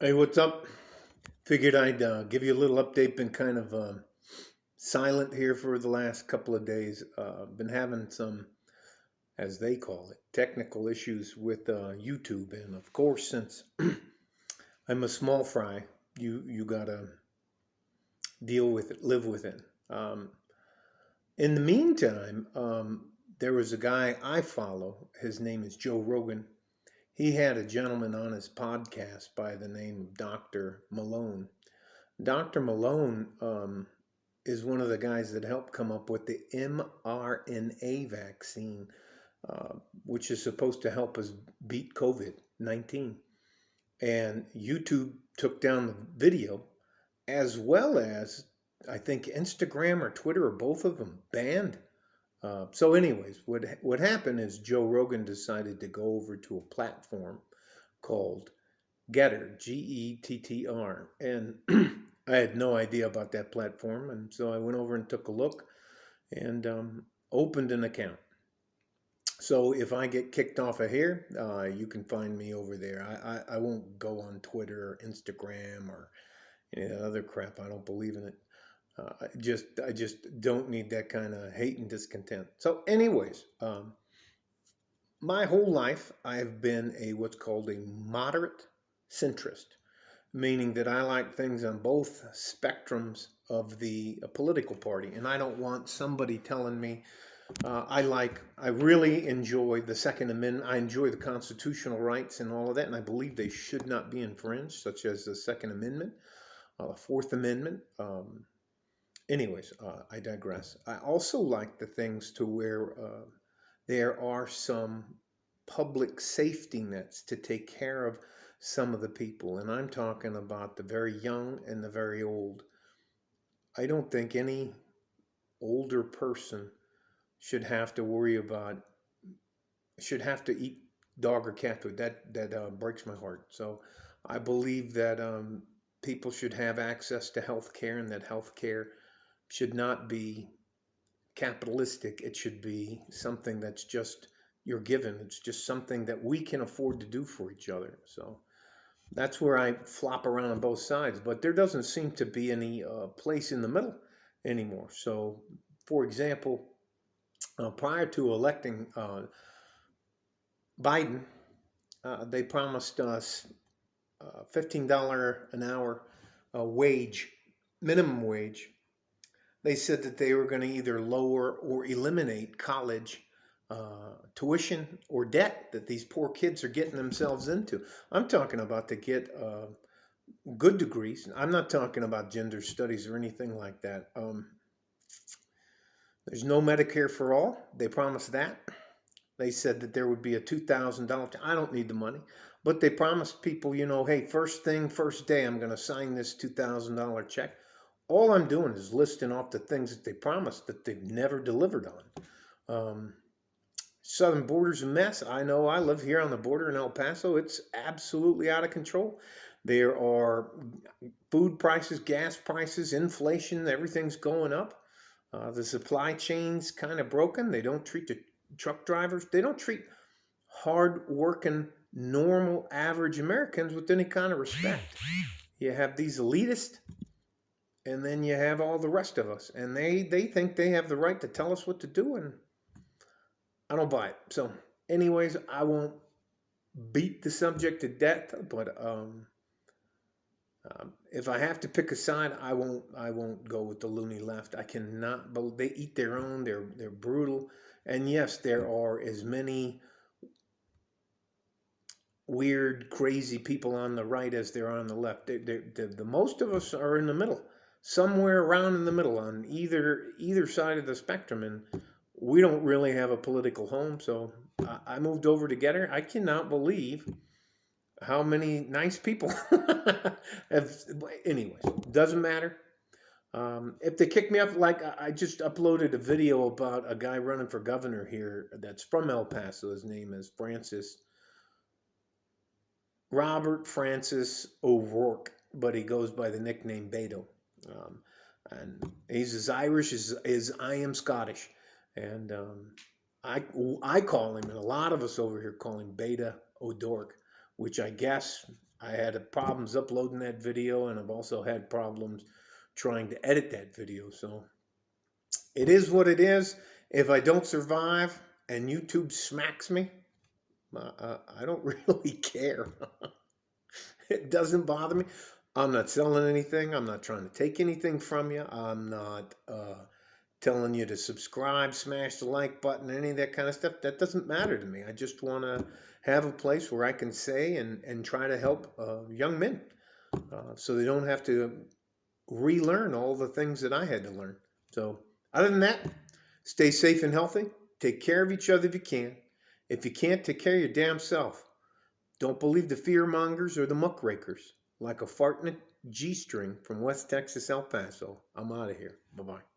Hey, what's up? Figured I'd give you a little update. Been kind of silent here for the last couple of days. Been having some, as they call it, technical issues with YouTube, and of course, since I'm a small fry, you gotta deal with it, live with it. Um, in the meantime, there was a guy I follow. His name is Joe Rogan. He had a gentleman on his podcast by the name of Dr. Malone. Dr. Malone is one of the guys that helped come up with the mRNA vaccine, uh, which is supposed to help us beat COVID 19. And YouTube took down the video, as well as I think Instagram or Twitter or both of them banned. Anyways, what happened is Joe Rogan decided to go over to a platform called GETTR, GETTR, and I had no idea about that platform, and so I went over and took a look and opened an account. So if I get kicked off of here, you can find me over there. I won't go on Twitter or Instagram or any other crap. I don't believe in it. I just don't need that kind of hate and discontent. So, anyways, my whole life I've been a what's called a moderate centrist, meaning that I like things on both spectrums of the political party, and I don't want somebody telling me I really enjoy the Second Amendment. I enjoy the constitutional rights and all of that, and I believe they should not be infringed, such as the Second Amendment, the Fourth Amendment. I digress. I also like the things to where there are some public safety nets to take care of some of the people. And I'm talking about the very young and the very old. I don't think any older person should have to worry about, should have to eat dog or cat food. That breaks my heart. So I believe that people should have access to health care, and that health care should not be capitalistic. It should be something that's just you're given. It's just something that we can afford to do for each other. So that's where I flop around on both sides. But there doesn't seem to be any place in the middle anymore. So, for example, prior to electing Biden, they promised us $15 an hour wage, minimum wage. They said that they were going to either lower or eliminate college tuition or debt that these poor kids are getting themselves into. I'm talking about to get good degrees. I'm not talking about gender studies or anything like that. There's no Medicare for all. They promised that. They said that there would be a $2,000. I don't need the money, but they promised people, hey, first thing, first day, I'm going to sign this $2,000 check. All I'm doing is listing off the things that they promised that they've never delivered on. Southern border's a mess. I know. I live here on the border in El Paso. It's absolutely out of control. There are food prices, gas prices, inflation, everything's going up. The supply chain's kind of broken. They don't treat the truck drivers, they don't treat hard working, normal, average Americans with any kind of respect. You have these elitists, and then you have all the rest of us, and they think they have the right to tell us what to do, and I don't buy it. So, anyways, I won't beat the subject to death, but if I have to pick a side, I won't go with the loony left. I cannot. But they eat their own. They're brutal, and yes, there are as many weird, crazy people on the right as there are on the left. The most of us are in the middle, somewhere around in the middle on either side of the spectrum, and we don't really have a political home. So I moved over to GETTR. I cannot believe how many nice people have. Anyways, doesn't matter. If they kick me off, like I just uploaded a video about a guy running for governor here that's from El Paso. His name is Robert Francis O'Rourke, but he goes by the nickname Beto. Um, and he's as Irish as I am Scottish. And I, I call him, and a lot of us over here call him Beta O'Dork, which I guess I had problems uploading that video, and I've also had problems trying to edit that video. So it is what it is. If I don't survive and YouTube smacks me, I don't really care. It doesn't bother me. I'm not selling anything. I'm not trying to take anything from you. I'm not telling you to subscribe, smash the like button, any of that kind of stuff. That doesn't matter to me. I just want to have a place where I can say and try to help young men so they don't have to relearn all the things that I had to learn. So, other than that, stay safe and healthy. Take care of each other if you can. If you can't, take care of your damn self. Don't believe the fear mongers or the muckrakers. Like a fart in a G string from West Texas, El Paso. I'm out of here. Bye bye.